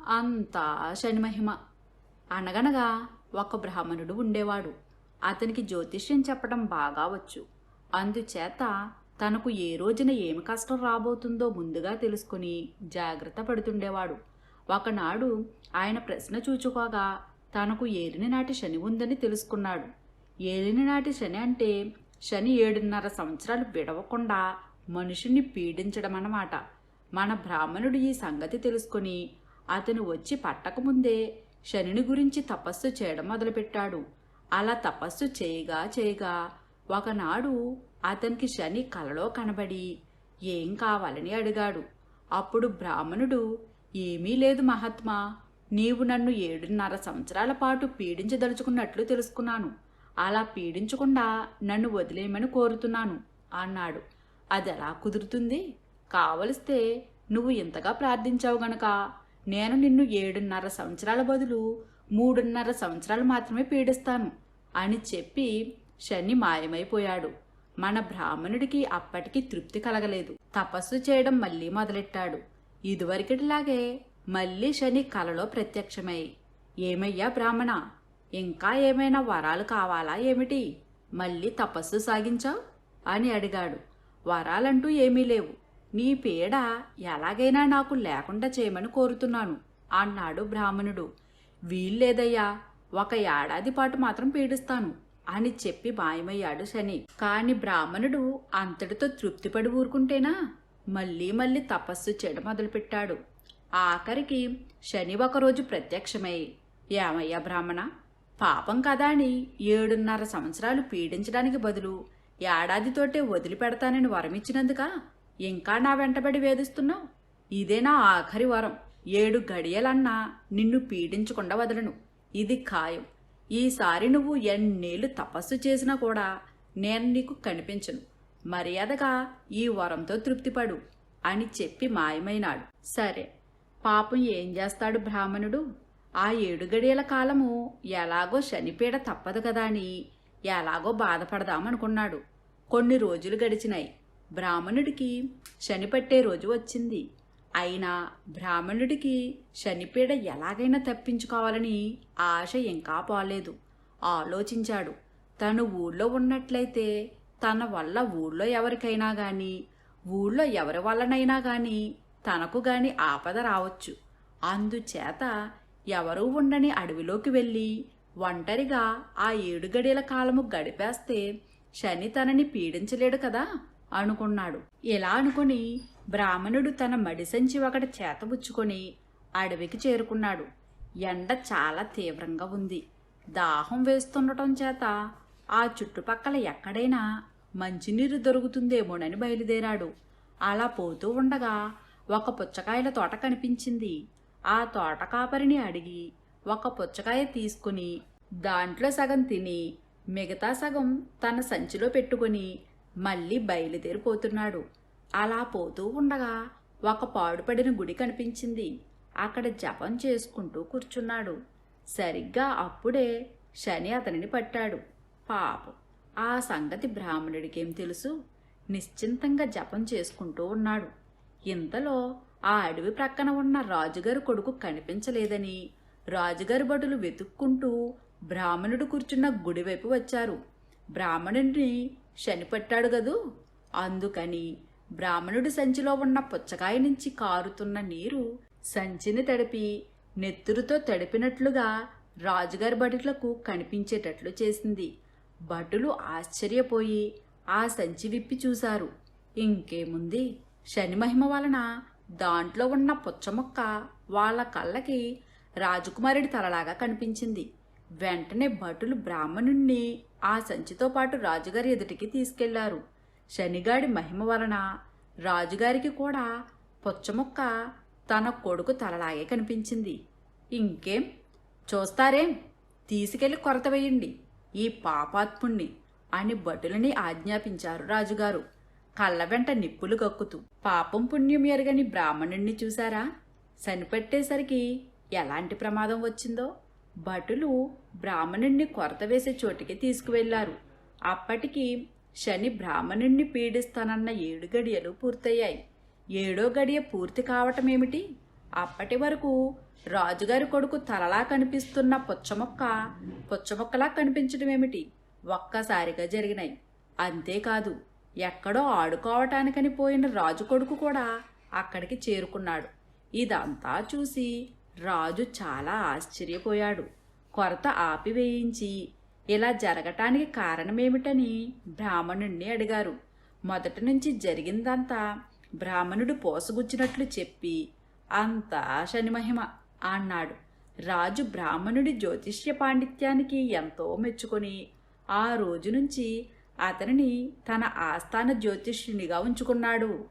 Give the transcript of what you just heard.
అంతా శని మహిమ. అనగనగా ఒక బ్రాహ్మణుడు ఉండేవాడు. అతనికి జ్యోతిష్యం చెప్పడం బాగా వచ్చు. అందుచేత తనకు ఏ రోజున ఏమి కష్టం రాబోతుందో ముందుగా తెలుసుకుని జాగ్రత్త పడుతుండేవాడు. ఒకనాడు ఆయన ప్రశ్న చూచుకోగా తనకు ఏలిని నాటి శని ఉందని తెలుసుకున్నాడు. ఏలిని నాటి శని అంటే శని 7.5 సంవత్సరాలు విడవకుండా మనుషుణ్ణి పీడించడం అన్నమాట. మన బ్రాహ్మణుడు ఈ సంగతి తెలుసుకుని అతను వచ్చి పట్టకముందే శనిని గురించి తపస్సు చేయడం మొదలుపెట్టాడు. అలా తపస్సు చేయగా చేయగా ఒకనాడు అతనికి శని కలలో కనబడి ఏం కావాలని అడిగాడు. అప్పుడు బ్రాహ్మణుడు, ఏమీ లేదు మహాత్మా, నీవు నన్ను 7.5 సంవత్సరాల పాటు పీడించదలుచుకున్నట్లు తెలుసుకున్నాను. అలా పీడించకుండా నన్ను వదిలేయమని కోరుతున్నాను అన్నాడు. అదెలా కుదురుతుంది? కావలిస్తే నువ్వు ఇంతగా ప్రార్థించావు గనక నేను నిన్ను 7.5 సంవత్సరాల బదులు 3.5 సంవత్సరాలు మాత్రమే పీడిస్తాను అని చెప్పి శని మాయమైపోయాడు. మన బ్రాహ్మణుడికి అప్పటికి తృప్తి కలగలేదు. తపస్సు చేయడం మళ్ళీ మొదలెట్టాడు. ఇదివరకటిలాగే మళ్ళీ శని కలలో ప్రత్యక్షమై, ఏమయ్యా బ్రాహ్మణ, ఇంకా ఏమైనా వరాలు కావాలా ఏమిటి? మళ్ళీ తపస్సు సాగించావు అని అడిగాడు. వరాలంటూ ఏమీ లేవు. నీ పీడ ఎలాగైనా నాకు లేకుండా చేయమని కోరుతున్నాను అన్నాడు బ్రాహ్మణుడు. వీల్లేదయ్యా, 1 ఏడాది పాటు మాత్రం పీడిస్తాను అని చెప్పి మాయమయ్యాడు శని. కాని బ్రాహ్మణుడు అంతటితో తృప్తిపడి ఊరుకుంటేనా మళ్ళీ మళ్ళీ తపస్సు చేయడం మొదలుపెట్టాడు. ఆఖరికి శని ఒకరోజు ప్రత్యక్షమై, ఏమయ్యా బ్రాహ్మణ, పాపం కదా అని 7.5 సంవత్సరాలు పీడించడానికి బదులు ఏడాదితోటే వదిలిపెడతానని వరమిచ్చినందుక ఇంకా నా వెంటబడి వేధిస్తున్నావు? ఇదే నా ఆఖరి వరం. 7 గడియలన్నా నిన్ను పీడించకుండా వదలను, ఇది ఖాయం. ఈసారి నువ్వు ఎన్నేళ్ళు తపస్సు చేసినా కూడా నేను నీకు కనిపించను. మర్యాదగా ఈ వరంతో తృప్తిపడు అని చెప్పి మాయమైనాడు. సరే, పాపం ఏం చేస్తాడు బ్రాహ్మణుడు? ఆ 7 గడియల కాలము ఎలాగో శనిపీడ తప్పదు కదా అని ఎలాగో బాధపడదామనుకున్నాడు. కొన్ని రోజులు గడిచినాయి. బ్రాహ్మణుడికి శని పట్టే రోజు వచ్చింది. అయినా బ్రాహ్మణుడికి శనిపీడ ఎలాగైనా తప్పించుకోవాలని ఆశ ఇంకా పోలేదు. ఆలోచించాడు. తను ఊళ్ళో ఉన్నట్లయితే తన వల్ల ఊళ్ళో ఎవరికైనా గాని, ఊళ్ళో ఎవరి వల్లనైనా గాని తనకు గాని ఆపద రావచ్చు. అందుచేత ఎవరూ ఉండని అడవిలోకి వెళ్ళి ఒంటరిగా ఆ 7 గడియల కాలము గడిపేస్తే శని తనని పీడించలేడు కదా అనుకున్నాడు. ఇలా అనుకుని బ్రాహ్మణుడు తన మడిసంచి ఒకటి చేతబుచ్చుకొని అడవికి చేరుకున్నాడు. ఎండ చాలా తీవ్రంగా ఉంది. దాహం వేస్తుండటం చేత ఆ చుట్టుపక్కల ఎక్కడైనా మంచినీరు దొరుకుతుందేమోనని బయలుదేరాడు. అలా పోతూ ఉండగా ఒక పుచ్చకాయల తోట కనిపించింది. ఆ తోట కాపరిని అడిగి 1 పుచ్చకాయ తీసుకుని దాంట్లో సగం తిని మిగతా సగం తన సంచిలో పెట్టుకుని మళ్ళీ బయలుదేరిపోతున్నాడు. అలా పోతూ ఉండగా ఒక పాడుపడిన గుడి కనిపించింది. అక్కడ జపం చేసుకుంటూ కూర్చున్నాడు. సరిగ్గా అప్పుడే శని అతనిని పట్టాడు. పాపం, ఆ సంగతి బ్రాహ్మణుడికేం తెలుసు? నిశ్చింతంగా జపం చేసుకుంటూ ఉన్నాడు. ఇంతలో ఆ అడవి ప్రక్కన ఉన్న రాజుగారి కొడుకు కనిపించలేదని రాజుగారి భటులు వెతుక్కుంటూ బ్రాహ్మణుడు కూర్చున్న గుడివైపు వచ్చారు. బ్రాహ్మణుడిని శని పట్టాడు గదూ, అందుకని బ్రాహ్మణుడి సంచిలో ఉన్న పుచ్చకాయ నుంచి కారుతున్న నీరు సంచిని తడిపి నెత్తురుతో తడిపినట్లుగా రాజుగారి భటులకు కనిపించేటట్లు చేసింది. భటులు ఆశ్చర్యపోయి ఆ సంచి విప్పి చూశారు. ఇంకేముంది, శని మహిమ వలన దాంట్లో ఉన్న పుచ్చముక్క వాళ్ళ కళ్ళకి రాజకుమారుడి తలలాగా కనిపించింది. వెంటనే భటులు బ్రాహ్మణుణ్ణి ఆ సంచితో పాటు రాజుగారి ఎదుటికి తీసుకెళ్లారు. శనిగాడి మహిమ వలన రాజుగారికి కూడా పుచ్చముక్క తన కొడుకు తలలాగే కనిపించింది. ఇంకేం చూస్తారేం, తీసుకెళ్లి కొరత వేయండి ఈ పాపాత్ముణ్ణి అని భటులని ఆజ్ఞాపించారు రాజుగారు, కళ్ళ వెంట నిప్పులు కక్కుతూ. పాపం పుణ్యం ఎరగని బ్రాహ్మణుణ్ణి చూశారా? శనిపట్టేసరికి ఎలాంటి ప్రమాదం వచ్చిందో. భటులు బ్రాహ్మణుణ్ణి కొరత వేసే చోటికి తీసుకువెళ్లారు. అప్పటికి శని బ్రాహ్మణుణ్ణి పీడిస్తానన్న 7 గడియలు పూర్తయ్యాయి. 7వ గడియ పూర్తి కావటమేమిటి, అప్పటి వరకు రాజుగారి కొడుకు తలలా కనిపిస్తున్న పుచ్చమొక్కలా కనిపించడమేమిటి ఒక్కసారిగా జరిగినాయి. అంతేకాదు ఎక్కడో ఆడుకోవటానికని పోయిన రాజు కొడుకు కూడా అక్కడికి చేరుకున్నాడు. ఇదంతా చూసి రాజు చాలా ఆశ్చర్యపోయాడు. కొరత ఆపివేయించి ఇలా జరగటానికి కారణమేమిటని బ్రాహ్మణుణ్ణి అడిగారు. మొదటి నుంచి జరిగిందంతా బ్రాహ్మణుడు పోసగుచ్చినట్లు చెప్పి అంతా శనిమహిమ అన్నాడు. రాజు బ్రాహ్మణుడి జ్యోతిష్య పాండిత్యానికి ఎంతో మెచ్చుకొని ఆ రోజు నుంచి అతనిని తన ఆస్థాన జ్యోతిష్యునిగా ఉంచుకున్నాడు.